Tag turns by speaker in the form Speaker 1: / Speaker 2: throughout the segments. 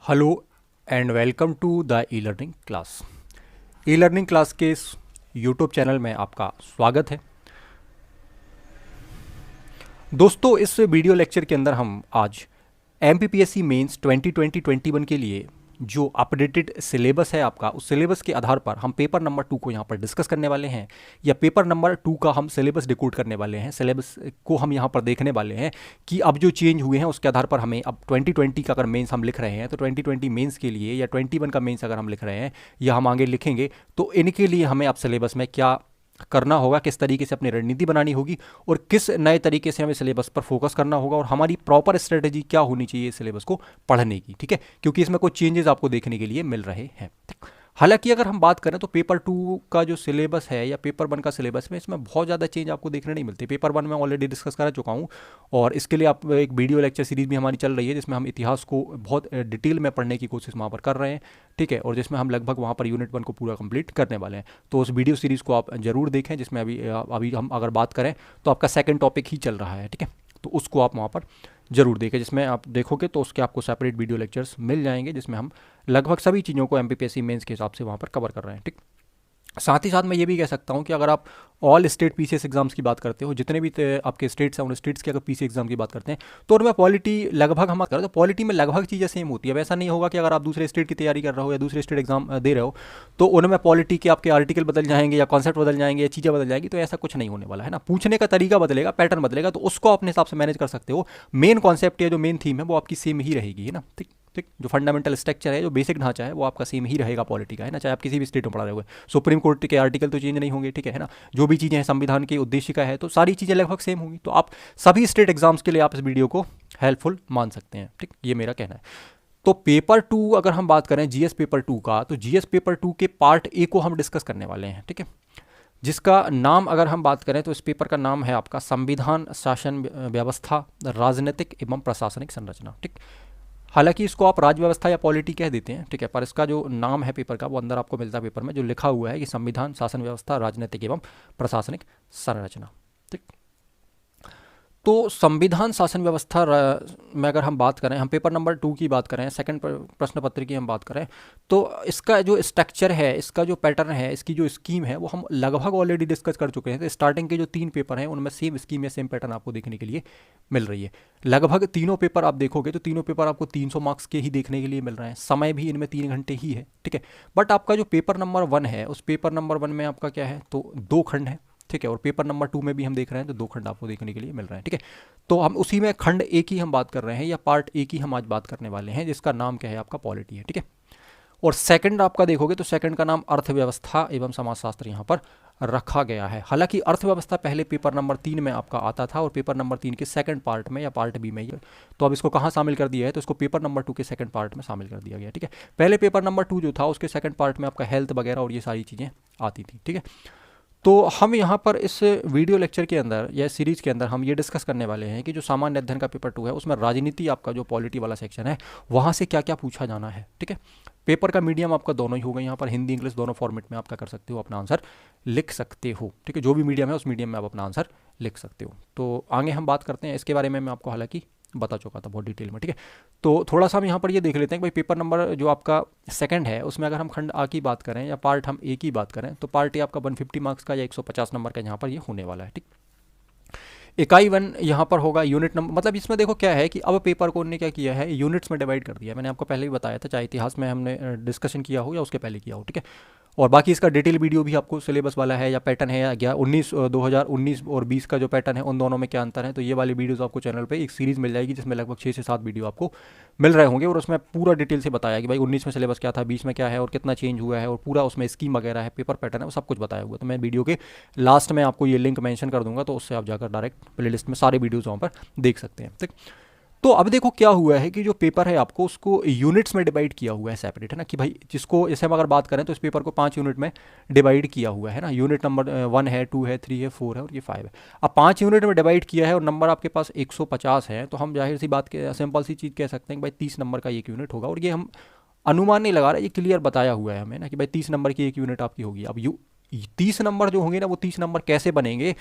Speaker 1: Hello and welcome to the E learning class. E learning class के इस YouTube channel में आपका स्वागत है। दोस्तों, इस वीडियो लेक्चर के अंदर हम आज एमपीपीएससी मेंस 2020-21 के लिए जो अपडेटेड सिलेबस है आपका, उस सिलेबस के आधार पर हम पेपर नंबर 2 को यहाँ पर डिस्कस करने वाले हैं, या पेपर नंबर 2 का हम सिलेबस डिकोड करने वाले हैं। सिलेबस को हम यहाँ पर देखने वाले हैं कि अब जो चेंज हुए हैं उसके आधार पर हमें अब 2020 का अगर मेंस हम लिख रहे हैं तो 2020 मेंस के लिए, या 21 का मेंस अगर हम लिख रहे हैं या हम आगे लिखेंगे, तो इनके लिए हमें अब सिलेबस में क्या करना होगा, किस तरीके से अपनी रणनीति बनानी होगी और किस नए तरीके से हमें सिलेबस पर फोकस करना होगा, और हमारी प्रॉपर स्ट्रेटेजी क्या होनी चाहिए सिलेबस को पढ़ने की। ठीक है, क्योंकि इसमें कुछ चेंजेस आपको देखने के लिए मिल रहे हैं। हालांकि अगर हम बात करें तो पेपर 2 का जो सिलेबस है या पेपर 1 का सिलेबस में, इसमें बहुत ज़्यादा चेंज आपको देखने नहीं मिलती। पेपर 1 में ऑलरेडी डिस्कस कर चुका हूँ, और इसके लिए आप एक वीडियो लेक्चर सीरीज भी हमारी चल रही है जिसमें हम इतिहास को बहुत डिटेल में पढ़ने की कोशिश वहाँ पर कर रहे हैं। ठीक है, और जिसमें हम लगभग वहाँ पर यूनिट 1 को पूरा कंप्लीट करने वाले हैं। तो उस वीडियो सीरीज़ को आप जरूर देखें, जिसमें अभी हम अगर बात करें तो आपका सेकेंड टॉपिक ही चल रहा है। ठीक है, तो उसको आप वहाँ पर जरूर देखें, जिसमें आप देखोगे तो उसके आपको सेपरेट वीडियो लेक्चर्स मिल जाएंगे, जिसमें हम लगभग सभी चीज़ों को एमपीपीएससी मेंस के हिसाब से वहाँ पर कवर कर रहे हैं। ठीक, साथ ही साथ मैं ये भी कह सकता हूँ कि अगर आप ऑल स्टेट पीसीएस एग्जाम्स की बात करते हो, जितने भी आपके स्टेट्स हैं उन स्टेट्स की अगर पीसी एग्जाम की बात करते हैं, तो उनमें पॉलिटी लगभग हम करें तो पॉलिटी में लगभग चीज़ें सेम होती है। वैसा नहीं होगा कि अगर आप दूसरे स्टेट की तैयारी कर रहे हो या दूसरे स्टेट एग्जाम दे रहे हो तो उनमें पॉलिटी के आपके आर्टिकल बदल जाएंगे या कॉन्सेप्ट बदल जाएंगे या चीज़ें बदल जाएंगी। तो ऐसा कुछ नहीं होने वाला है ना। पूछने का तरीका बदलेगा, पैटर्न बदलेगा, तो उसको अपने हिसाब से मैनेज कर सकते हो। मेन कॉन्सेप्ट या जो मेन थीम है वो आपकी सेम ही रहेगी, है ना। ठीक, जो फंडामेंटल स्ट्रक्चर है, जो बेसिक ढांचा है, वो आपका सेम ही रहेगा पॉलिटी का, है ना। चाहे आप किसी भी स्टेट में पढ़ा रहे हो, सुप्रीम कोर्ट के आर्टिकल तो चेंज नहीं होंगे। ठीक है ना। जो भी चीज़ें हैं संविधान के उद्देश्य का है, तो सारी चीज़ें लगभग सेम होंगी। तो आप सभी स्टेट एग्जाम्स के लिए आप इस वीडियो को हेल्पफुल मान सकते हैं। ठीक, ये मेरा कहना है। तो पेपर 2 अगर हम बात करें जीएस पेपर 2 का, तो जीएस पेपर 2 के पार्ट ए को हम डिस्कस करने वाले हैं। ठीक है, जिसका नाम अगर हम बात करें तो इस पेपर का नाम है आपका संविधान, शासन व्यवस्था, राजनीतिक एवं प्रशासनिक संरचना। ठीक, हालांकि इसको आप राज्य व्यवस्था या पॉलिटी कह देते हैं। ठीक है, पर इसका जो नाम है पेपर का, वो अंदर आपको मिलता है पेपर में, जो लिखा हुआ है कि संविधान, शासन व्यवस्था, राजनीतिक एवं प्रशासनिक संरचना। ठीक, तो संविधान, शासन व्यवस्था में अगर हम बात करें, हम पेपर नंबर 2 की बात करें, सेकंड प्रश्न पत्र की हम बात करें, तो इसका जो स्ट्रक्चर है, इसका जो पैटर्न है, इसकी जो स्कीम है, वो हम लगभग ऑलरेडी डिस्कस कर चुके हैं। तो स्टार्टिंग के जो 3 पेपर हैं उनमें सेम स्कीम या सेम पैटर्न आपको देखने के लिए मिल रही है। लगभग तीनों पेपर आप देखोगे तो तीनों पेपर आपको 300 मार्क्स के ही देखने के लिए मिल रहे हैं। समय भी इनमें 3 घंटे ही है। ठीक है, बट आपका जो पेपर नंबर 1 है, उस पेपर नंबर 1 में आपका क्या है, तो 2 खंड है। ठीक है, और पेपर नंबर 2 में भी हम देख रहे हैं तो 2 खंड आपको देखने के लिए मिल रहे हैं। ठीक है, तो हम उसी में खंड ए की हम बात कर रहे हैं, या पार्ट ए की हम आज बात करने वाले हैं, जिसका नाम क्या है आपका पॉलिटी है। ठीक है, और सेकंड आपका देखोगे तो सेकंड का नाम अर्थव्यवस्था एवं समाजशास्त्र यहाँ पर रखा गया है। हालांकि अर्थव्यवस्था पहले पेपर नंबर 3 में आपका आता था, और पेपर नंबर 3 के सेकंड पार्ट में या पार्ट बी में, ये तो अब इसको कहाँ शामिल कर दिया है, तो इसको पेपर नंबर 2 के सेकंड पार्ट में शामिल कर दिया गया। ठीक है, पहले पेपर नंबर 2 जो था उसके सेकंड पार्ट में आपका हेल्थ वगैरह और ये सारी चीज़ें आती थी। ठीक है, तो हम यहाँ पर इस वीडियो लेक्चर के अंदर या सीरीज़ के अंदर हम ये डिस्कस करने वाले हैं कि जो सामान्य अध्ययन का पेपर 2 है, उसमें राजनीति आपका जो पॉलिटी वाला सेक्शन है, वहाँ से क्या क्या पूछा जाना है। ठीक है, पेपर का मीडियम आपका दोनों ही होगा, यहाँ पर हिंदी इंग्लिश दोनों फॉर्मेट में आप क्या कर सकते हो, अपना आंसर लिख सकते हो। ठीक है, जो भी मीडियम है उस मीडियम में आप अपना आंसर लिख सकते हो। तो आगे हम बात करते हैं इसके बारे में, मैं आपको हालांकि बता चुका था बहुत डिटेल में। ठीक है, तो थोड़ा सा हम यहाँ पर ये देख लेते हैं कि भाई पेपर नंबर जो आपका सेकंड है, उसमें अगर हम खंड आ की बात करें या पार्ट हम ए की बात करें, तो पार्ट ए आपका 150 मार्क्स का या 150 नंबर का यहाँ पर ये होने वाला है। ठीक, इकाई 1 यहाँ पर होगा यूनिट नंबर, मतलब इसमें देखो क्या है कि अब पेपर को उन्होंने क्या किया है, यूनिट्स में डिवाइड कर दिया है। मैंने आपको पहले भी बताया था, चाहे इतिहास में हमने डिस्कशन किया हो या उसके पहले किया हो। ठीक है, और बाकी इसका डिटेल वीडियो भी आपको सिलेबस वाला है या पैटर्न है, या 2019 और 20 का जो पैटर्न है उन दोनों में क्या अंतर है, तो ये वाली वीडियोस आपको चैनल पे एक सीरीज़ मिल जाएगी, जिसमें लगभग 6 से 7 वीडियो आपको मिल रहे होंगे, और उसमें पूरा डिटेल से बताया कि भाई 19 में सिलेबस क्या था, 20 में क्या है और कितना चेंज हुआ है, और पूरा उसमें स्कीम वगैरह है, पेपर पैटर्न है, वो सब कुछ बताया हुआ है। तो मैं वीडियो के लास्ट में आपको ये लिंक मेंशन कर दूंगा, तो उससे आप जाकर डायरेक्ट प्लेलिस्ट में सारे वीडियोज़ वहाँ पर देख सकते हैं। ठीक, तो अब देखो क्या हुआ है कि जो पेपर है आपको उसको यूनिट्स में डिवाइड किया हुआ है सेपरेट, है ना। कि भाई जिसको, जैसे हम अगर बात करें तो इस पेपर को 5 यूनिट में डिवाइड किया हुआ है ना। यूनिट नंबर 1 है, 2 है, 3 है, 4 है और ये 5 है। अब 5 यूनिट में डिवाइड किया है और नंबर आपके पास 150 है, तो हम जाहिर सी बात के सिंपल सी चीज़ कह सकते हैं कि भाई 30 नंबर का एक यूनिट होगा। और ये हम अनुमान नहीं लगा रहे, ये क्लियर बताया हुआ है हमें ना कि भाई 30 नंबर की एक यूनिट आपकी होगी। अब 30 नंबर जो होंगे ना, वो 30 नंबर कैसे बनेंगे,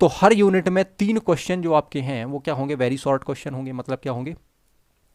Speaker 1: तो हर यूनिट में 3 क्वेश्चन जो आपके हैं वो क्या होंगे, वेरी शॉर्ट क्वेश्चन होंगे, मतलब क्या होंगे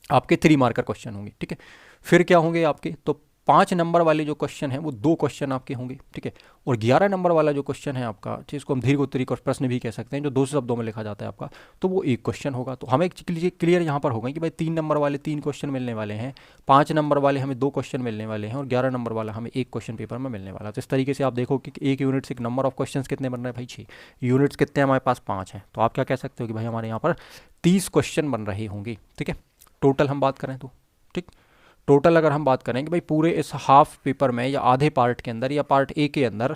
Speaker 1: आपके 3 मार्कर क्वेश्चन होंगे। ठीक है, फिर क्या होंगे आपके, तो 5 नंबर वाले जो क्वेश्चन है वो 2 क्वेश्चन आपके होंगे, ठीक है। और 11 नंबर वाला जो क्वेश्चन है आपका, जिसको हम दीर्घ उत्तरी प्रश्न भी कह सकते हैं, जो 200 शब्दों में लिखा जाता है आपका, तो वो 1 क्वेश्चन होगा। तो हमें क्लियर यहाँ पर होगा कि भाई 3 नंबर वाले 3 क्वेश्चन मिलने वाले हैं, 5 नंबर वाले हमें 2 क्वेश्चन मिलने वाले हैं, और 11 नंबर वाला हमें 1 क्वेश्चन पेपर में मिलने वाला है। तो इस तरीके से आप देखो कि एक यूनिट से नंबर ऑफ क्वेश्चन कितने बन रहे हैं भाई, 6 यूनिट्स कितने हैं हमारे पास, 5 हैं। तो आप क्या कह सकते हो कि भाई हमारे यहाँ पर 30 क्वेश्चन बन रहे होंगे, ठीक है। टोटल हम बात करें तो, ठीक, टोटल अगर हम बात करें कि भाई पूरे इस हाफ पेपर में या आधे पार्ट के अंदर या पार्ट ए के अंदर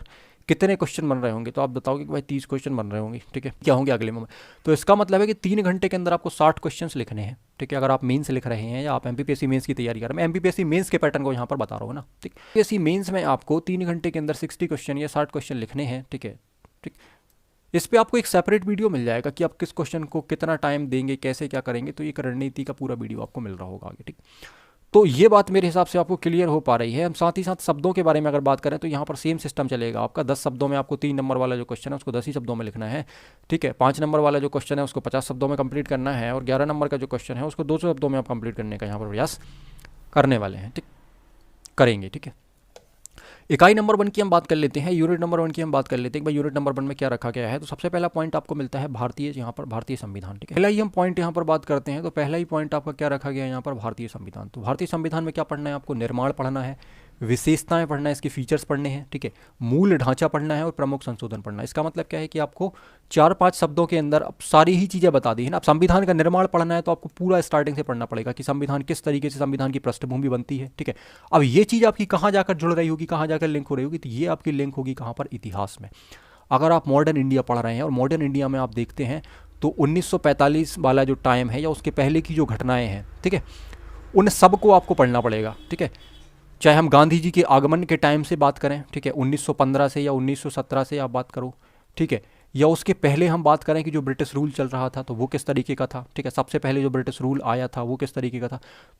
Speaker 1: कितने क्वेश्चन बन रहे होंगे, तो आप बताओगे कि भाई 30 क्वेश्चन बन रहे होंगे, ठीक है। क्या होंगे अगले में, तो इसका मतलब है कि 3 घंटे के अंदर आपको 60 क्वेश्चंस लिखने हैं, ठीक है। अगर आप मेंस लिख रहे हैं या आप एमपीपीएससी मेंस की तैयारी कर रहे हैं, मैं एमपीपीएससी मेंस के पैटर्न को यहाँ पर बता रहा हूँ ना, ठीक। एमपीपीएससी मेंस में आपको 3 घंटे के अंदर 60 क्वेश्चन या 60 क्वेश्चन लिखने हैं, ठीक है, ठीक। इस पे आपको एक सेपरेट वीडियो मिल जाएगा कि आप किस क्वेश्चन को कितना टाइम देंगे, कैसे क्या करेंगे, तो एक रणनीति का पूरा वीडियो आपको मिल रहा होगा आगे, ठीक। तो ये बात मेरे हिसाब से आपको क्लियर हो पा रही है। हम साथ ही साथ शब्दों के बारे में अगर बात करें तो यहाँ पर सेम सिस्टम चलेगा आपका। 10 शब्दों में आपको 3 नंबर वाला जो क्वेश्चन है उसको 10 ही शब्दों में लिखना है, ठीक है। 5 नंबर वाला जो क्वेश्चन है उसको 50 शब्दों में कंप्लीट करना है, और 11 नंबर का जो क्वेश्चन है उसको 200 शब्दों में आप कंप्लीट करने का यहाँ पर प्रयास करने वाले हैं, ठीक, करेंगे, ठीक है। इकाई नंबर 1 की हम बात कर लेते हैं, यूनिट नंबर 1 की हम बात कर लेते हैं। भाई यूनिट नंबर 1 में क्या रखा गया है, तो सबसे पहला पॉइंट आपको मिलता है भारतीय, यहाँ पर भारतीय संविधान, ठीक है। पहला ही हम पॉइंट यहाँ पर बात करते हैं, तो पहला ही पॉइंट आपका क्या रखा गया है यहाँ पर, भारतीय संविधान। तो भारतीय संविधान में क्या पढ़ना है आपको, निर्माण पढ़ना है, विशेषताएं पढ़ना है, इसके फीचर्स पढ़ने हैं, ठीक है, मूल ढांचा पढ़ना है, और प्रमुख संशोधन पढ़ना है। इसका मतलब क्या है कि आपको 4-5 शब्दों के अंदर अब सारी ही चीज़ें बता दी है ना। अब संविधान का निर्माण पढ़ना है तो आपको पूरा स्टार्टिंग से पढ़ना पड़ेगा कि संविधान किस तरीके से संविधान की पृष्ठभूमि बनती है, ठीक है। अब ये चीज़ आपकी कहाँ जाकर जुड़ रही होगी, कहाँ जाकर लिंक हो रही होगी, तो ये आपकी लिंक होगी कहाँ पर, इतिहास में। अगर आप मॉडर्न इंडिया पढ़ रहे हैं और मॉडर्न इंडिया में आप देखते हैं तो 1945 वाला जो टाइम है या उसके पहले की जो घटनाएं हैं, ठीक है, उन सबको आपको पढ़ना पड़ेगा, ठीक है। चाहे हम गांधी जी के आगमन के टाइम से बात करें, ठीक है, 1915 से या 1917 से आप बात करो, ठीक है, या उसके पहले हम बात करें कि जो ब्रिटिश रूल चल रहा था तो वो किस तरीके का था, ठीक है, सबसे पहले जो ब्रिटिश रूल आया था वो किस तरीके का था।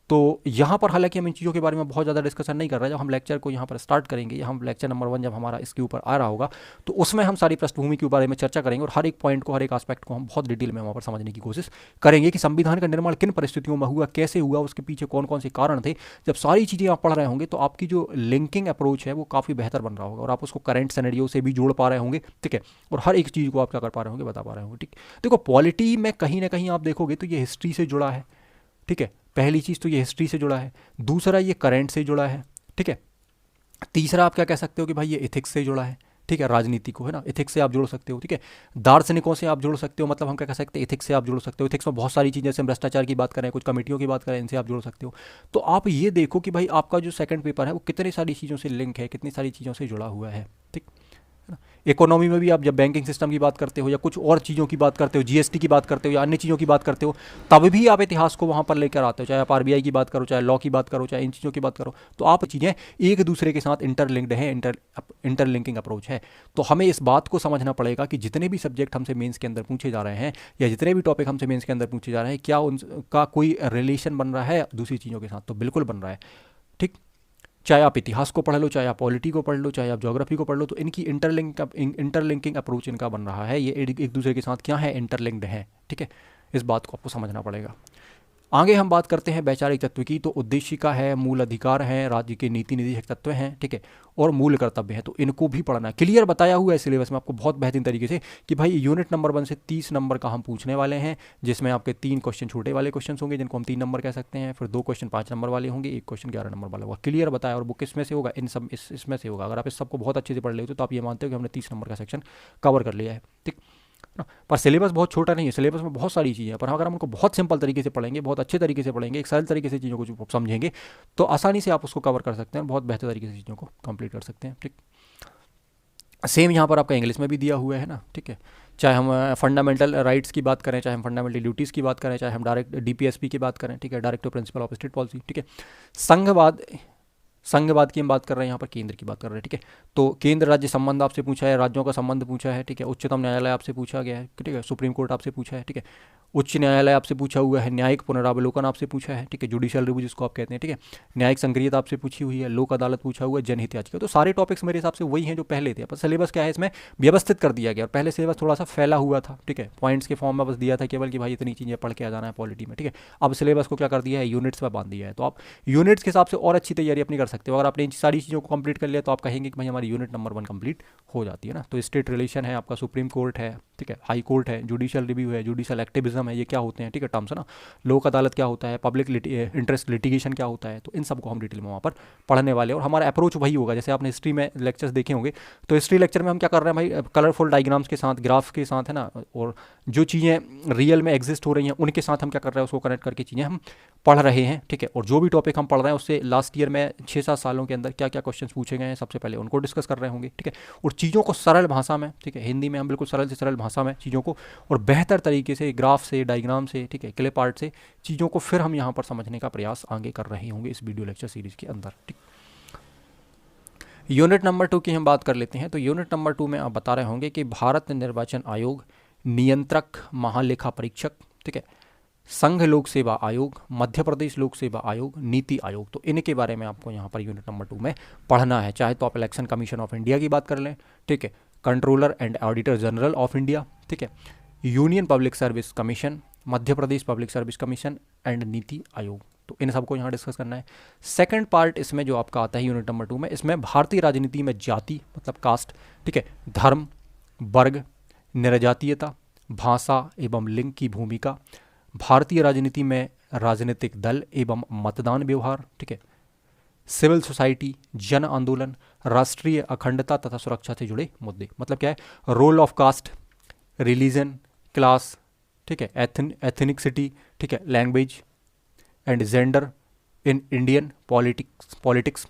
Speaker 1: तो यहाँ पर हालांकि हम इन चीज़ों के बारे में बहुत ज़्यादा डिस्कशन नहीं कर रहे। जब हम लेक्चर को यहाँ पर स्टार्ट करेंगे, या हम लेक्चर नंबर 1 जब हमारा इसके ऊपर आ रहा होगा, तो उसमें हम सारी पृष्ठभूमि के बारे में चर्चा करेंगे, और हर एक पॉइंट को, हर एक आस्पेक्ट को हम बहुत डिटेल में वहाँ पर समझने की कोशिश करेंगे कि संविधान का निर्माण किन परिस्थितियों में हुआ, कैसे हुआ, उसके पीछे कौन कौन से कारण थे। जब सारी चीज़ें आप पढ़ रहे होंगे तो आपकी जो लिंकिंग अप्रोच है वो काफ़ी बेहतर बन रहा होगा, और आप उसको करंट सिनेरियो से भी जोड़ पा रहे होंगे, ठीक है, और हर एक चीज़ को आप क्या कर पा रहे होंगे, बता पा रहे होंगे, ठीक। देखो पॉलिटी में कहीं ना कहीं आप देखोगे तो ये हिस्ट्री से जुड़ा है, ठीक है, पहली चीज़ तो ये हिस्ट्री से जुड़ा है, दूसरा ये करंट से जुड़ा है, ठीक है, तीसरा आप क्या कह सकते हो कि भाई ये इथिक्स से जुड़ा है, ठीक है, राजनीति को है ना, इथिक्स से आप जोड़ सकते हो, ठीक है, दार्शनिकों से आप जोड़ सकते हो, मतलब हम क्या कह सकते हैं, इथिक्स से आप जोड़ सकते हो। इथिक्स में बहुत सारी चीज़ें, जैसे हम भ्रष्टाचार की बात करें, कुछ कमेटियों की बात करें, इनसे आप जोड़ सकते हो। तो आप ये देखो कि भाई आपका जो सेकंड पेपर है वो कितनी सारी चीज़ों से लिंक है, कितनी सारी चीज़ों से जुड़ा हुआ है, ठीक। इकोनॉमी में भी आप जब बैंकिंग सिस्टम की बात करते हो या कुछ और चीज़ों की बात करते हो, जीएसटी की बात करते हो या अन्य चीज़ों की बात करते हो, तब भी आप इतिहास को वहाँ पर लेकर आते हो। चाहे आप आरबीआई की बात करो, चाहे लॉ की बात करो, चाहे इन चीज़ों की बात करो, तो आप चीज़ें एक दूसरे के साथ इंटरलिंक्ड हैं, इंटरलिंकिंग अप्रोच है। तो हमें इस बात को समझना पड़ेगा कि जितने भी सब्जेक्ट हमसे मेंस के अंदर पूछे जा रहे हैं, या जितने भी टॉपिक हमसे मेंस के अंदर पूछे जा रहे हैं, क्या उनका कोई रिलेशन बन रहा है दूसरी चीज़ों के साथ, तो बिल्कुल बन रहा है, ठीक। चाहे आप इतिहास को पढ़ लो, चाहे आप पॉलिटी को पढ़ लो, चाहे आप ज्योग्राफी को पढ़ लो, तो इनकी इंटरलिंकिंग अप्रोच इनका बन रहा है, ये एक दूसरे के साथ क्या है, इंटरलिंक्ड है, ठीक है। इस बात को आपको समझना पड़ेगा। आगे हम बात करते हैं वैचारिक तत्व की। तो उद्देशिका है, मूल अधिकार हैं, राज्य के नीति निर्देशक तत्व हैं, ठीक है, और मूल कर्तव्य हैं। तो इनको भी पढ़ना है। क्लियर बताया हुआ है सिलेबस में आपको बहुत बेहतरीन तरीके से कि भाई यूनिट नंबर 1 से 30 नंबर का हम पूछने वाले हैं, जिसमें आपके 3 क्वेश्चन छोटे वाले क्वेश्चन होंगे जिनको हम 3 नंबर कह सकते हैं, फिर 2 क्वेश्चन 5 नंबर वाले होंगे, 1 क्वेश्चन 11 नंबर वाला होगा। क्लियर बताया, और वो किस में से होगा, इन सब इसमें से होगा। अगर आप इस सबको बहुत अच्छे से पढ़ लेते हो तो आप ये मानते हो कि हमने 30 नंबर का सेक्शन कवर कर लिया है, ठीक। पर सिलेबस बहुत छोटा नहीं है, सिलेबस में बहुत सारी चीज़ें हैं, पर अगर हम उनको बहुत सिंपल तरीके से पढ़ेंगे, बहुत अच्छे तरीके से पढ़ेंगे, एक सरल तरीके से चीज़ों को समझेंगे, तो आसानी से आप उसको कवर कर सकते हैं, बहुत बेहतर तरीके से चीज़ों को कंप्लीट कर सकते हैं, ठीक। सेम यहाँ पर आपका इंग्लिश में भी दिया हुआ है ना, ठीक है। चाहे हम फंडामेंटल राइट्स की बात करें, चाहे हम फंडामेंटल ड्यूटीज़ की बात करें, चाहे हम डायरेक्ट डीपीएसपी की बात करें, ठीक है, directive principle of state policy, ठीक है। संघवाद की हम बात कर रहे हैं, यहाँ पर केंद्र की बात कर रहे हैं, ठीक है। तो केंद्र राज्य संबंध आपसे पूछा है, राज्यों का संबंध पूछा है, ठीक है। उच्चतम न्यायालय आपसे पूछा गया है, ठीक है, सुप्रीम कोर्ट आपसे पूछा है, ठीक है। उच्च न्यायालय आपसे पूछा हुआ है, न्यायिक पुनरावलोकन आपसे पूछा है, ठीक है, जुडिशियल रिव्यू जिसको आप कहते हैं, ठीक है, न्यायिक संग्रहियता आपसे पूछी हुई है, लोक अदालत पूछा हुआ है, जनहित याचिका। तो सारे टॉपिक्स मेरे हिसाब से वही हैं जो पहले थे, पर सिलेबस क्या है इसमें व्यवस्थित कर दिया गया। और पहले सिलेबस थोड़ा सा फैला हुआ था, ठीक है, पॉइंट्स के फॉर्म में बस दिया था केवल कि भाई इतनी चीज़ें पढ़ के आ जाना है पॉलिटी में, ठीक है। अब सिलेबस को क्या कर दिया है, यूनिट्स में बांध दिया है, तो आप यूनिट्स के हिसाब से और अच्छी तैयारी अपनी कर सकते हो। अगर आपने इन सारी चीज़ों को कंप्लीट कर लिया तो आप कहेंगे कि भाई हमारी यूनिट नंबर 1 कंप्लीट हो जाती है ना। तो स्टेट रिलेशन है आपका, सुप्रीम कोर्ट है, ठीक है, हाई कोर्ट है, जुडिशियल रिव्यू है, जुडिशियल एक्टिविज्म है, ये क्या होते हैं, ठीक है, टर्म्स है ना, लोक अदालत क्या होता है, पब्लिक इंटरेस्ट लिटिगेशन क्या होता है, तो इन सबको हम डिटेल में वहाँ पर पढ़ने वाले हैं। और हमारा अप्रोच वही होगा, जैसे आपने हिस्ट्री में लेक्चर्स देखे होंगे, तो हिस्ट्री लेक्चर में हम क्या कर रहे हैं भाई, कलरफुल डायग्राम्स के साथ, ग्राफ के साथ, है ना, और जो चीज़ें रियल में एग्जिस्ट हो रही हैं उनके साथ हम क्या कर रहे हैं, उसको कनेक्ट करके चीज़ें हम पढ़ रहे हैं, ठीक है। और जो भी टॉपिक हम पढ़ रहे हैं उससे लास्ट ईयर में 6-7 सालों के अंदर क्या क्या क्वेश्चन पूछे गए हैं, सबसे पहले उनको डिस्कस कर रहे होंगे, ठीक है। और चीज़ों को सरल भाषा में, ठीक है, हिंदी में हम बिल्कुल सरल से सरल भाषा में चीज़ों को और बेहतर तरीके से ग्राफ से, डायग्राम से, ठीक है, क्लिप आर्ट से चीज़ों को फिर हम यहाँ पर समझने का प्रयास आगे कर रहे होंगे इस वीडियो लेक्चर सीरीज के अंदर, ठीक। यूनिट नंबर 2 की हम बात कर लेते हैं। तो यूनिट नंबर 2 में आप बता रहे होंगे कि भारत निर्वाचन आयोग, नियंत्रक महालेखा परीक्षक, ठीक है, संघ लोक सेवा आयोग, मध्य प्रदेश लोक सेवा आयोग, नीति आयोग, तो इनके बारे में आपको यहाँ पर यूनिट नंबर 2 में पढ़ना है। चाहे तो आप इलेक्शन कमीशन ऑफ इंडिया की बात कर लें, ठीक है, controller and auditor general of India, ठीक है, union public service commission, Madhya Pradesh public service commission and NITI Aayog, तो इन सबको यहाँ डिस्कस करना है। सेकंड पार्ट इसमें जो आपका आता है यूनिट नंबर 2 में, इसमें भारतीय राजनीति में जाति मतलब कास्ट, ठीक है, धर्म, वर्ग, निर्जातीयता, भाषा एवं लिंग की भूमिका, भारतीय राजनीति में राजनीतिक दल एवं मतदान व्यवहार, ठीक है, सिविल सोसाइटी, जन आंदोलन, राष्ट्रीय अखंडता तथा सुरक्षा से जुड़े मुद्दे, मतलब क्या है, role of caste, religion, class, ठीक है, एथनिसिटी, ठीक है, language and gender in Indian politics,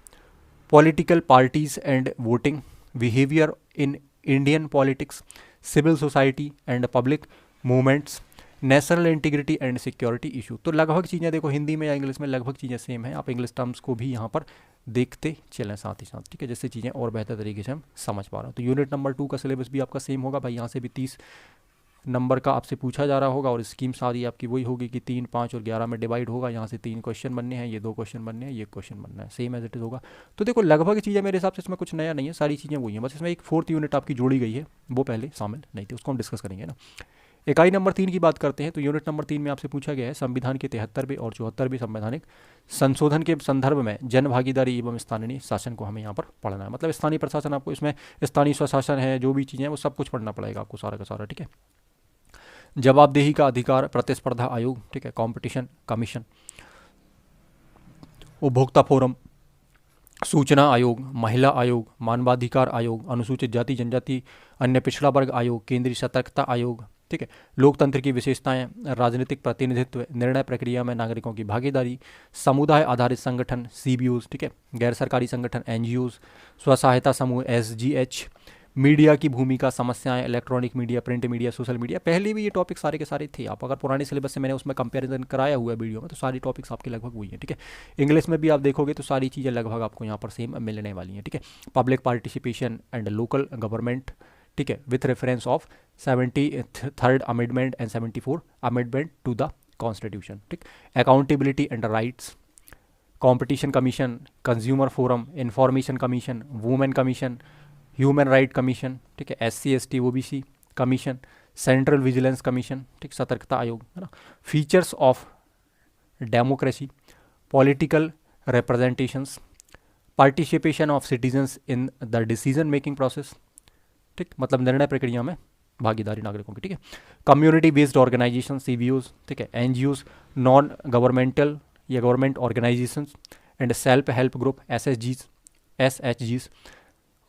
Speaker 1: political parties and voting, behaviour in Indian politics, civil society and public movements, national integrity and security issue. तो लगभग चीज़ें देखो हिंदी में या इंग्लिश में लगभग चीज़ें सेम है, आप इंग्लिश टर्म्स को भी यहाँ पर देखते चलें साथ ही साथ, ठीक है, जिससे चीज़ें और बेहतर तरीके से हम समझ पा रहे हैं। तो यूनिट नंबर 2 का सिलेबस भी आपका सेम होगा भाई, यहाँ से भी 30 नंबर का आपसे पूछा जा रहा होगा और स्कीम सारी आपकी वही होगी कि 3, 5 और 11 में डिवाइड होगा। यहाँ से 3 क्वेश्चन बनने हैं, ये 2 क्वेश्चन बनने हैं, ये क्वेश्चन बनना है, सेम एज इट इज़ होगा। तो देखो लगभग चीज़ें मेरे हिसाब से इसमें कुछ नया नहीं है, सारी चीज़ें वही हैं, बस इसमें एक 4th यूनिट आपकी जोड़ी गई है, वो पहले शामिल नहीं थी, उसको हम डिस्कस करेंगे ना। इकाई नंबर 3 की बात करते हैं। तो यूनिट नंबर 3 में आपसे पूछा गया है संविधान के 73वें और 74वें संवैधानिक संशोधन के संदर्भ में जन भागीदारी एवं स्थानीय शासन को हमें यहाँ पर पढ़ना है। मतलब स्थानीय प्रशासन, आपको इसमें स्थानीय स्वशासन है, जो भी चीज़ें हैं वो सब कुछ पढ़ना पड़ेगा आपको सारा का सारा, ठीक है। जवाबदेही का अधिकार, प्रतिस्पर्धा आयोग, ठीक है, कंपटीशन कमीशन, उपभोक्ता फोरम, सूचना आयोग, महिला आयोग, मानवाधिकार आयोग, अनुसूचित जाति जनजाति अन्य पिछड़ा वर्ग आयोग, केंद्रीय सतर्कता आयोग, ठीक है, लोकतंत्र की विशेषताएं, राजनीतिक प्रतिनिधित्व, निर्णय प्रक्रिया में नागरिकों की भागीदारी, समुदाय आधारित संगठन सीबीओज, ठीक है, गैर सरकारी संगठन एनजीओज, स्वसहायता समूह एसजीएच, मीडिया की भूमिका, समस्याएं, electronic media, print media, social media. पहले भी ये टॉपिक सारे के सारे थे, आप अगर पुराने सिलेबस से मैंने उसमें कंपैरिजन कराया हुआ है वीडियो में, तो सारी टॉपिक्स आपके लगभग वही हैं, ठीक है। इंग्लिश में भी आप देखोगे तो सारी चीज़ें लगभग आपको यहाँ पर सेम मिलने वाली हैं, ठीक है। Public participation and local government, ठीक है, with reference of 73rd amendment and 74 amendment to the constitution, ठीक। Accountability and rights, competition commission, consumer forum, information commission, women commission, human right commission, ठीक है, SC ST OBC commission, central vigilance commission, ठीक, सतर्कता आयोग, है ना, features of democracy, political representations, participation of citizens in the decision making process, ठीक, मतलब निर्णय प्रक्रिया में भागीदारी नागरिकों की, ठीक है, कम्युनिटी बेस्ड ऑर्गेनाइजेशन CBOs, ठीक है, NGOs, नॉन गवर्नमेंटल या government organisations and self help group SHGs,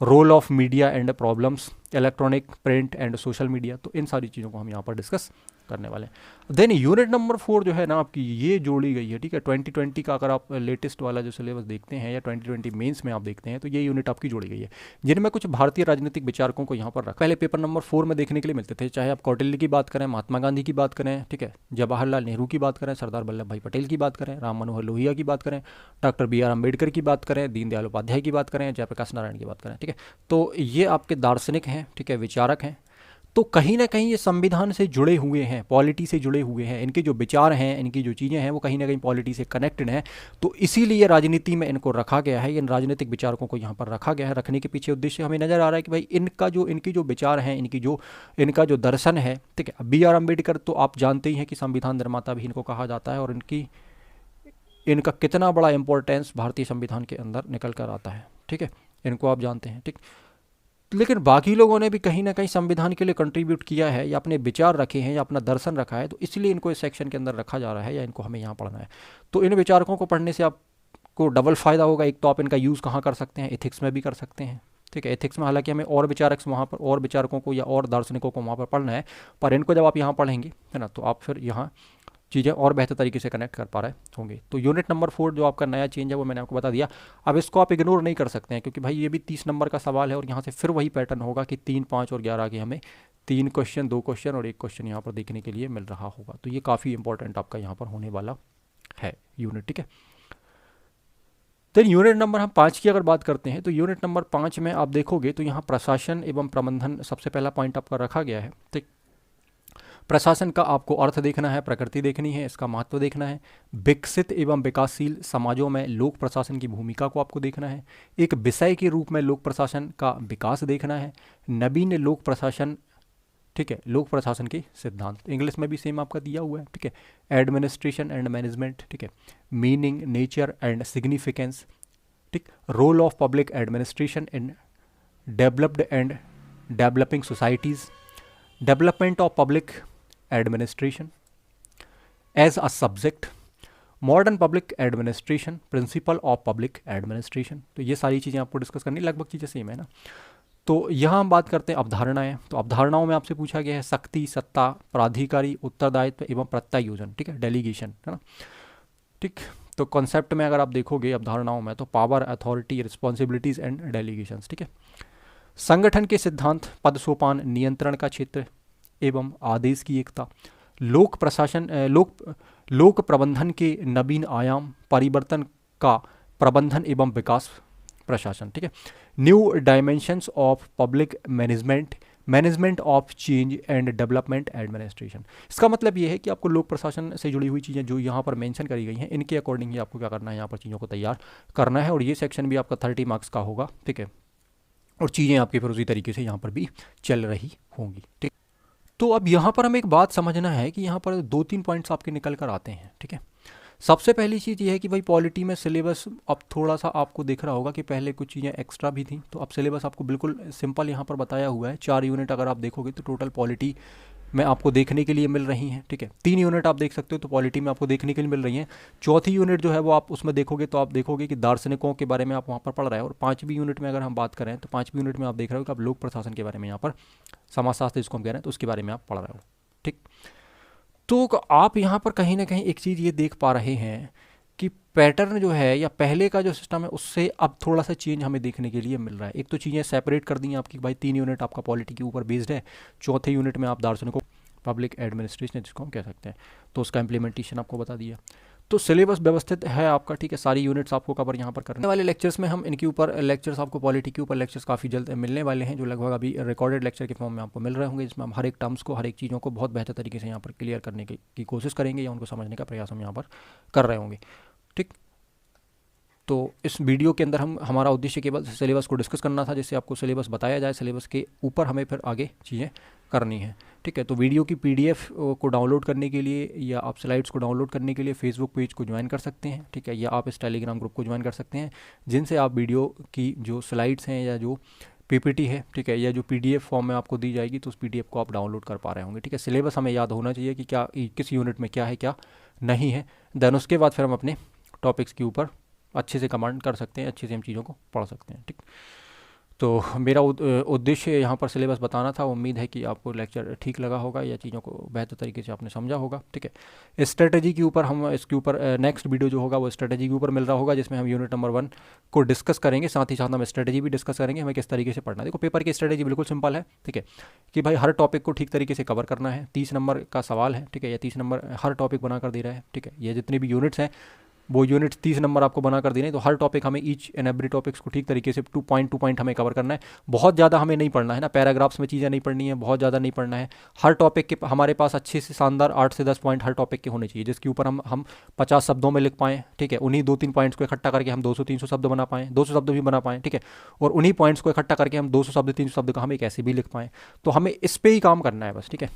Speaker 1: role of media and problems, electronic print and social media. तो इन सारी चीज़ों को हम यहाँ पर डिस्कस करने वाले हैं। देन यूनिट नंबर 4 जो है ना आपकी, ये जोड़ी गई है, ठीक है। 2020 का अगर आप लेटेस्ट वाला जो सिलेबस देखते हैं या 2020 मेंस में आप देखते हैं तो ये यूनिट आपकी जोड़ी गई है, जिनमें कुछ भारतीय राजनीतिक विचारकों को यहाँ पर रखा। पहले पेपर नंबर 4 में देखने के लिए मिलते थे, चाहे आप कौटिल्य की बात करें, महात्मा गांधी की बात करें, ठीक है, जवाहरलाल नेहरू की बात करें, सरदार वल्लभ भाई पटेल की बात करें, राम मनोहर लोहिया की बात करें, डॉक्टर BR अम्बेडकर की बात करें, दीनदयाल उपाध्याय की बात करें, जयप्रकाश नारायण की बात करें, ठीक है। तो ये आपके दार्शनिक हैं, ठीक है, विचारक हैं। तो कहीं ना कहीं ये संविधान से जुड़े हुए हैं, पॉलिटी से जुड़े हुए हैं, इनके जो विचार हैं, इनकी जो चीज़ें हैं वो कहीं ना कहीं पॉलिटी से कनेक्टेड हैं। तो इसीलिए राजनीति में इनको रखा गया है, इन राजनीतिक विचारकों को यहाँ पर रखा गया है। रखने के पीछे उद्देश्य हमें नज़र आ रहा है कि भाई इनकी जो विचार हैं, इनका जो दर्शन है, ठीक है। बी आर अम्बेडकर तो आप जानते ही हैं कि संविधान निर्माता भी इनको कहा जाता है, और इनका कितना बड़ा इंपॉर्टेंस भारतीय संविधान के अंदर निकल कर आता है, ठीक है, इनको आप जानते हैं, ठीक। लेकिन बाकी लोगों ने भी कहीं ना कहीं संविधान के लिए कंट्रीब्यूट किया है, या अपने विचार रखे हैं, या अपना दर्शन रखा है, तो इसलिए इनको इस सेक्शन के अंदर रखा जा रहा है, या इनको हमें यहाँ पढ़ना है। तो इन विचारकों को पढ़ने से आपको डबल फ़ायदा होगा। एक तो आप इनका यूज़ कहाँ कर सकते हैं, एथिक्स में भी कर सकते हैं, ठीक है। एथिक्स में हालांकि हमें और विचारकों को या और दार्शनिकों को वहाँ पर पढ़ना है, पर इनको जब आप यहाँ पढ़ेंगे, है ना, तो आप फिर यहाँ चीज़ें और बेहतर तरीके से कनेक्ट कर पा रहे होंगे। तो यूनिट नंबर 4 जो आपका नया चेंज है वो मैंने आपको बता दिया। अब इसको आप इग्नोर नहीं कर सकते हैं, क्योंकि भाई ये भी 30 नंबर का सवाल है, और यहाँ से फिर वही पैटर्न होगा कि 3, 5 और 11 के हमें 3 क्वेश्चन, 2 क्वेश्चन और 1 क्वेश्चन यहाँ पर देखने के लिए मिल रहा होगा। तो ये काफ़ी इंपॉर्टेंट आपका यहाँ पर होने वाला है यूनिट, ठीक है। देन यूनिट नंबर हम 5 की अगर बात करते हैं, तो यूनिट नंबर 5 में आप देखोगे तो यहाँ प्रशासन एवं प्रबंधन सबसे पहला पॉइंट आपका रखा गया है, ठीक। प्रशासन का आपको अर्थ देखना है, प्रकृति देखनी है, इसका महत्व देखना है। विकसित एवं विकासशील समाजों में लोक प्रशासन की भूमिका को आपको देखना है। एक विषय के रूप में लोक प्रशासन का विकास देखना है। नवीन लोक प्रशासन, ठीक है, लोक प्रशासन के सिद्धांत इंग्लिश में भी सेम आपका दिया हुआ है, ठीक है। एडमिनिस्ट्रेशन एंड मैनेजमेंट, ठीक है। मीनिंग, नेचर एंड सिग्निफिकेंस, ठीक। Role of public administration in developed and developing societies, development of public administration as a subject, modern public administration, principle of public administration. तो ये सारी चीज़ें आपको डिस्कस करनी, लगभग चीज़ें सेम है ना। तो यहाँ हम बात करते हैं अवधारणाएं। तो अवधारणाओं में आपसे पूछा गया है शक्ति, सत्ता, प्राधिकारी, उत्तरदायित्व एवं प्रत्यायोजन, ठीक है, डेलीगेशन, है ना, ठीक। तो कॉन्सेप्ट में अगर आप देखोगे अवधारणाओं में, तो power, authority, responsibilities and delegations, ठीक है। संगठन के सिद्धांत, पद सोपान, नियंत्रण का क्षेत्र एवं आदेश की एकता, लोक प्रबंधन के नवीन आयाम, परिवर्तन का प्रबंधन एवं विकास प्रशासन, ठीक है। New dimensions of public management, management of change and development administration. इसका मतलब ये है कि आपको लोक प्रशासन से जुड़ी हुई चीज़ें जो यहाँ पर मेंशन करी गई हैं, इनके अकॉर्डिंग ही आपको क्या करना है, यहाँ पर चीज़ों को तैयार करना है। और ये सेक्शन भी आपका 30 मार्क्स का होगा, ठीक है। और चीज़ें आपकी फिर उसी तरीके से यहाँ पर भी चल रही होंगी, ठीक। तो अब यहाँ पर हमें एक बात समझना है कि यहाँ पर 2-3 पॉइंट्स आपके निकल कर आते हैं, ठीक है। सबसे पहली चीज़ ये है कि भाई पॉलिटी में सिलेबस अब थोड़ा सा आपको दिख रहा होगा कि पहले कुछ चीज़ें एक्स्ट्रा भी थी, तो अब सिलेबस आपको बिल्कुल सिंपल यहाँ पर बताया हुआ है। 4 यूनिट अगर आप देखोगे तो टोटल पॉलिटी में आपको देखने के लिए मिल रही हैं, ठीक है। 3 यूनिट आप देख सकते हो तो पॉलिटी में आपको देखने के लिए मिल रही हैं। चौथी यूनिट जो है वो आप उसमें देखोगे तो आप देखोगे कि दार्शनिकों के बारे में आप वहाँ पर पढ़ रहे हैं। और 5वीं यूनिट में अगर हम बात करें तो 5वीं यूनिट में आप देख रहे हो कि आप लोक प्रशासन के बारे में, यहाँ पर समाजशास्त्र जिसको हम कह रहे हैं, तो उसके बारे में आप पढ़ रहे हो, ठीक। तो आप यहाँ पर कहीं ना कहीं एक चीज़ ये देख पा रहे हैं कि पैटर्न जो है या पहले का जो सिस्टम है उससे अब थोड़ा सा चेंज हमें देखने के लिए मिल रहा है। एक तो चीज़ें सेपरेट कर दी हैं आपकी, भाई 3 यूनिट आपका पॉलिटी के ऊपर बेस्ड है, चौथे यूनिट में आप दार्शनिकों, पब्लिक एडमिनिस्ट्रेशन जिसको हम कह सकते हैं, तो उसका इम्प्लीमेंटेशन आपको बता दिया। तो सिलेबस व्यवस्थित है आपका, ठीक है। सारी यूनिट्स आपको कवर यहाँ पर करने वाले लेक्चर्स में हम इनके ऊपर लेक्चर्स, आपको पॉलिटी के ऊपर लेक्चर्स काफ़ी जल्द मिलने वाले हैं, जो लगभग अभी रिकॉर्डेड लेक्चर के फॉर्म में आपको मिल रहे होंगे, जिसमें हम हर एक टर्म्स को, हर एक चीज़ों को बहुत बेहतर तरीके से यहाँ पर क्लियर करने की कोशिश करेंगे, या उनको समझने का प्रयास हम यहाँ पर कर रहे होंगे, ठीक। तो इस वीडियो के अंदर हमारा उद्देश्य केवल सिलेबस को डिस्कस करना था, जिससे आपको सिलेबस बताया जाए, सिलेबस के ऊपर हमें फिर आगे चीज़ें करनी है, ठीक है। तो वीडियो की PDF को डाउनलोड करने के लिए या आप स्लाइड्स को डाउनलोड करने के लिए फेसबुक पेज को ज्वाइन कर सकते हैं, ठीक है, या आप इस टेलीग्राम ग्रुप को ज्वाइन कर सकते हैं, जिनसे आप वीडियो की जो स्लाइड्स हैं या जो PPT है, ठीक है, या जो PDF फॉर्म में आपको दी जाएगी, तो उस PDF को आप डाउनलोड कर पा रहे होंगे, ठीक है। सिलेबस हमें याद होना चाहिए कि क्या किस यूनिट में क्या है, क्या नहीं है। देन उसके बाद फिर हम अपने टॉपिक्स के ऊपर अच्छे से कमांड कर सकते हैं, अच्छे से हम चीज़ों को पढ़ सकते हैं, ठीक। तो मेरा उद्देश्य यहाँ पर सिलेबस बताना था। उम्मीद है कि आपको लेक्चर ठीक लगा होगा, या चीज़ों को बेहतर तरीके से आपने समझा होगा, ठीक है। स्ट्रेटजी के ऊपर हम इसके ऊपर नेक्स्ट वीडियो जो होगा वो स्ट्रेटजी के ऊपर मिल रहा होगा, जिसमें हम यूनिट नंबर 1 को डिस्कस करेंगे, साथ ही साथ हम स्ट्रेटजी भी डिस्कस करेंगे, हमें किस तरीके से पढ़ना है। देखो पेपर की स्ट्रेटजी बिल्कुल सिंपल है, ठीक है, कि भाई हर टॉपिक को ठीक तरीके से कवर करना है। 30 नंबर का सवाल है, ठीक है, या 30 नंबर हर टॉपिक बनाकर दे रहा है, ठीक है। ये जितनी भी यूनिट्स हैं वो यूनिट 30 नंबर आपको बना कर देने, तो हर टॉपिक हमें ईच एंड एवरी टॉपिक्स को ठीक तरीके से टू पॉइंट हमें कवर करना है। बहुत ज़्यादा हमें नहीं पढ़ना है ना, पैराग्राफ्स में चीज़ें नहीं पढ़नी है, बहुत ज़्यादा नहीं पढ़ना है। हर टॉपिक के हमारे पास अच्छे से शानदार 8 से 10 पॉइंट हर टॉपिक के होने चाहिए, जिसके ऊपर हम 50 शब्दों में लिख पाएँ, ठीक है। उन्हीं 2-3 पॉइंट्स को इकट्ठा करके हम 200-300 शब्द बना पाएँ, 200 शब्द भी बना पाएँ, ठीक है। और उन्हीं पॉइंट्स को इकट्ठा करके हम 200 शब्द 300 शब्द का हम एक ऐसे भी लिख पाएँ। तो हमें इस पर ही काम करना है बस, ठीक है।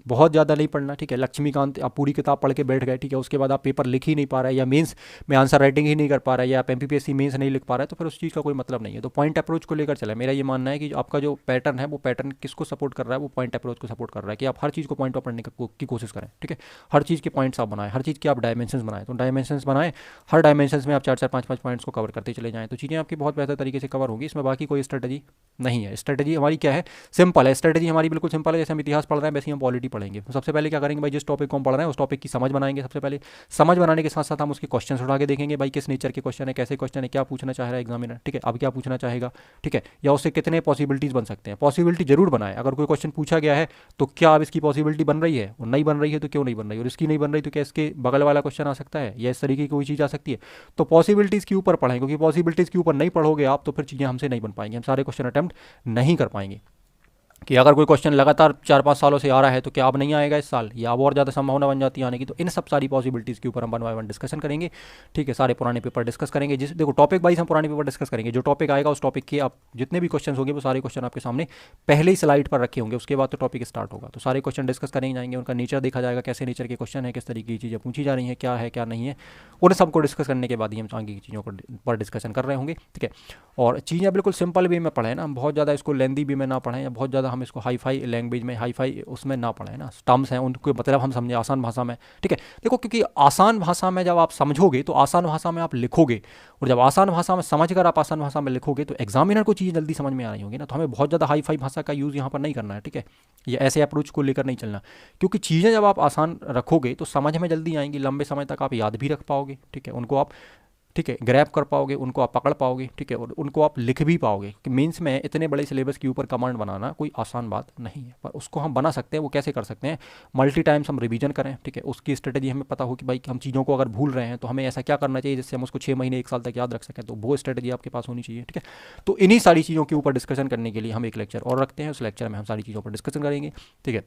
Speaker 1: बहुत ज़्यादा नहीं पढ़ना, ठीक है। लक्ष्मीकांत आप पूरी किताब पढ़ के बैठ गए, ठीक है, उसके बाद आप पेपर लिख ही नहीं पा रहे, या मेंस में आंसर राइटिंग ही नहीं कर पा रहे, या आप एमपीपीएससी मेंस नहीं लिख पा रहे, तो फिर उस चीज़ का कोई मतलब नहीं है। तो पॉइंट अप्रोच को लेकर चले, मेरा ये मानना है कि आपका जो पैटर्न है वो पैटर्न किसको सपोर्ट कर रहा है, वो पॉइंट अप्रोच को सपोर्ट कर रहा है, कि आप हर चीज़ को पॉइंट पर पढ़ने की कोशिश करें, ठीक है। हर चीज़ के पॉइंट्स आप बनाएं, हर चीज़ के आप डायमेंशंस बनाएं, तो डायमेंशंस बनाएं, हर डायमेंशंस में आप 4-4 5-5 पॉइंट्स को कवर करते चले जाएं, तो चीज़ें आपकी बहुत बेहतर तरीके से कवर होगी। इसमें बाकी कोई स्ट्रेटजी नहीं है। स्ट्रेटजी हमारी क्या है, सिंपल है। स्ट्रेटजी हमारी बिल्कुल सिंपल है, जैसे हम इतिहास पढ़ रहे हैं वैसे ही हम पॉलिटी पढ़ेंगे। तो सबसे पहले क्या करेंगे भाई, जिस टॉपिक को हम पढ़ रहे हैं उस टॉपिक की समझ बनाएंगे। सबसे पहले समझ बनाने के साथ साथ हम उसके क्वेश्चन उठा के देखेंगे, भाई किस नेचर के क्वेश्चन है, कैसे क्वेश्चन है, क्या पूछना चाह रहा है एग्जामिनर, ठीक है, अब क्या पूछना चाहेगा, ठीक है, या उससे कितने पॉसिबिलिटीज़ बन सकते हैं। पॉसिबिलिटी जरूर बनाए, अगर कोई क्वेश्चन पूछा गया है तो क्या अब इसकी पॉसिबिलिटी बन रही है, और नहीं बन रही है तो क्यों नहीं बन रही है, और इसकी नहीं बन रही तो क्या इसके बगल वाला क्वेश्चन आ सकता है, या इस तरीके की कोई चीज़ आ सकती है। तो पॉसिबिलिटीज़ के ऊपर पढ़ें, क्योंकि पॉसिबिलिटीज़ के ऊपर नहीं पढ़ोगे आप तो फिर चीज़ें हमसे नहीं बन पाएंगी, हम सारे क्वेश्चन अटैम्प्ट नहीं कर पाएंगे। कि अगर कोई क्वेश्चन लगातार 4-5 सालों से आ रहा है तो क्या अब नहीं आएगा इस साल, या अब और ज़्यादा संभावना बन जाती है आने की। तो इन सब सारी पॉसिबिलिटीज़ के ऊपर हम 1 बाय 1 डिस्कशन करेंगे, ठीक है। सारे पुराने पेपर डिस्कस करेंगे, जिस देखो टॉपिक वाइज हम पुराने पेपर डिस्कस करेंगे। जो टॉपिक आएगा उस टॉपिक के आप जितने भी क्वेश्चन होंगे वो सारे क्वेश्चन आपके सामने पहले ही स्लाइड पर रखे होंगे, उसके बाद तो टॉपिक स्टार्ट होगा। तो सारे क्वेश्चन डिस्कस करेंगे जाएंगे, उनका नेचर देखा जाएगा, कैसे नेचर के क्वेश्चन है, किस तरीके की चीज़ें पूछी जा रही हैं, क्या है क्या नहीं है, उन सबको डिस्कस करने के बाद ही हम आगे की चीज़ों पर डिस्कशन कर रहे होंगे, ठीक है। और चीज़ें बिल्कुल सिंपल वे में पढ़ें ना, हम बहुत ज़्यादा इसको लेंदी वे में ना पढ़ें, या बहुत ज़्यादा हम इसको हाई फाई लैंग्वेज में, हाई फाई उसमें ना पढ़ें ना। टर्म्स हैं उनको मतलब हम समझें आसान भाषा में, ठीक है। देखो क्योंकि आसान भाषा में जब आप समझोगे तो आसान भाषा में आप लिखोगे, और जब आसान भाषा में समझ कर आप आसान भाषा में लिखोगे तो एग्जामिनर को चीज़ें जल्दी समझ में आ रही होंगी ना। तो हमें बहुत ज़्यादा हाई फाई भाषा का यूज़ यहाँ पर नहीं करना है, ठीक है। ये ऐसे अप्रोच को लेकर नहीं चलना, क्योंकि चीज़ें जब आप आसान रखोगे तो समझ में जल्दी आएंगी, लंबे समय तक आप याद भी रख पाओगे, ठीक है। उनको आप, ठीक है, ग्रैब कर पाओगे, उनको आप पकड़ पाओगे, ठीक है, और उनको आप लिख भी पाओगे। कि मीन्स में इतने बड़े सिलेबस के ऊपर कमांड बनाना कोई आसान बात नहीं है, पर उसको हम बना सकते हैं। वो कैसे कर सकते हैं, मल्टी टाइम्स हम रिवीजन करें, ठीक है। उसकी स्ट्रेटजी हमें पता हो कि भाई हम चीज़ों को अगर भूल रहे हैं तो हमें ऐसा क्या करना चाहिए जिससे हम उसको 6 महीने 1 साल तक याद रख सकें, तो वो स्ट्रेटजी आपके पास होनी चाहिए, ठीक है। तो इन्हीं सारी चीज़ों के ऊपर डिस्कशन करने के लिए हम एक लेक्चर और रखते हैं, उस लेक्चर में हम सारी चीज़ों पर डिस्कशन करेंगे, ठीक है।